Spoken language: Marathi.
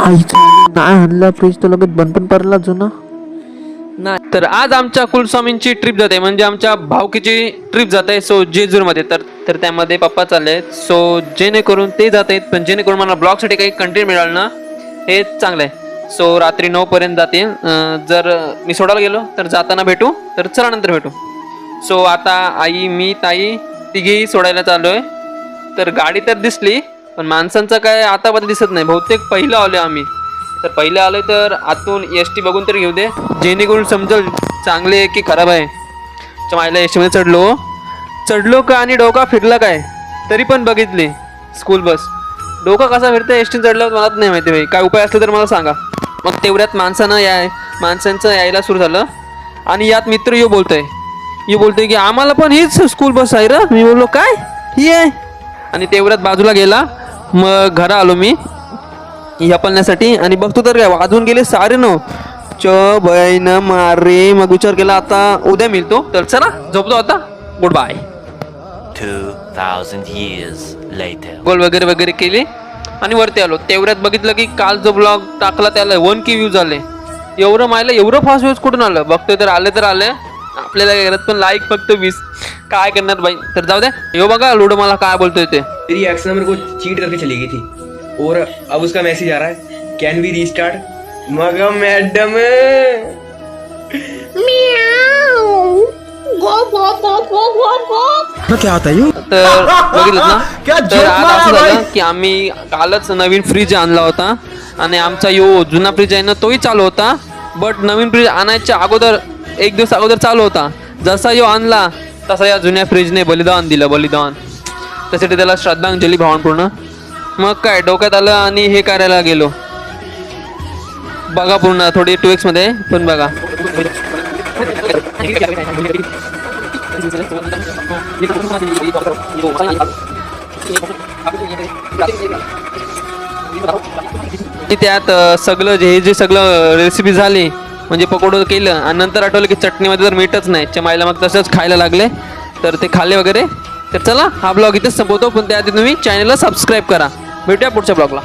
आईचं नाही आणला फ्रीज तर लगेच बंद पण पडला जुना. नाही तर आज आमच्या कुलस्वामींची ट्रिप जाते, म्हणजे आमच्या भावकीची ट्रिप जाते. सो जेजूरमध्ये तर त्यामध्ये पप्पा चालले आहेत. सो जेणेकरून ते जात आहेत, पण जेणेकरून मला ब्लॉगसाठी काही कंटेंट मिळालं ना, हे चांगलं आहे. सो रात्री 9 पर्यंत जातील. जर मी सोडायला गेलो तर जाताना भेटू, तर चला नंतर भेटू. सो आता आई, मी, ताई तिघेही सोडायला चालू आहे. तर गाडी तर दिसली, पण माणसांचं काय आतापर्यंत दिसत नाही. बहुतेक पहिलं आलो आम्ही. तर पहिले आलोय तर आतून एस.टी बघून तरी घेऊ दे, जेणेकरून समजेल चांगले आहे की खराब आहे. मायला एस.टीमध्ये चढलो का आणि डोका फिरला काय, तरी पण बघितली स्कूल बस. डोका कसा फिरतं एस.टी चढल्यावर मला नाही माहिती भाई. काय उपाय असला तर मला सांगा. मग तेवढ्यात माणसांचं यायला सुरू झालं. आणि यात मित्र यो बोलतोय की आम्हाला पण हीच स्कूल बस आहे रे. मी बोललो काय ही आहे. आणि तेवढ्यात बाजूला गेला. मग घरा आलो मी ह्या पळण्यासाठी, आणि बघतो तर काय वाजून गेले 9:30. बहीण मारे. मग विचार केला आता उद्या मिळतो, तर चला झोपतो आता. Good bye. 2000 years later. गोल वगैरे केली आणि वरती आलो. तेवढ्यात बघितलं की काल जो ब्लॉग टाकला त्याला 1K व्ह्यूज आले. एवढं फास्ट व्ह्यूज कुठून आलं बघतोय. तर आले आपल्याला घरात पण लाईक फक्त 20. काय करणार बाई, तर जाऊ दे. यो बघा लुडो मला काय बोलतोय ते. तेरी एक्स ना मेरे को चीट करके चली गई थी, और अब उसका मैसेज आ रहा है, कैन वी रीस्टार्ट. मगर मैडम क्या होता है तर बघितलं ना, तर आज असं झालं की आम्ही कालच नवीन फ्रीज आणला होता, आणि आमचा यो जुना फ्रीज आहे ना तोही चालू होता. बट नवीन फ्रीज आणायच्या अगोदर 1 दिवस अगोदर चालू होता. जसा यो आणला तसा या जुन्या फ्रीजने बलिदान दिलं. त्यासाठी त्याला श्रद्धांजली भावपूर्ण. मग काय डोक्यात आलं आणि हे करायला गेलो. बघा पूर्ण थोडी 2x मध्ये पण बघा. त्यात सगळं जे सगळं रेसिपी झाली, म्हणजे पकोडं केलं, आणि नंतर आठवलं की चटणीमध्ये तर मीठच नाही. मायला मग तसंच खायला लागले. तर ते खाल्ले वगैरे. तर चला हा ब्लॉग इथेच संपवतो, पण त्याआधी तुम्ही चॅनलला सबस्क्राईब करा. भेटूया पुढच्या ब्लॉगला.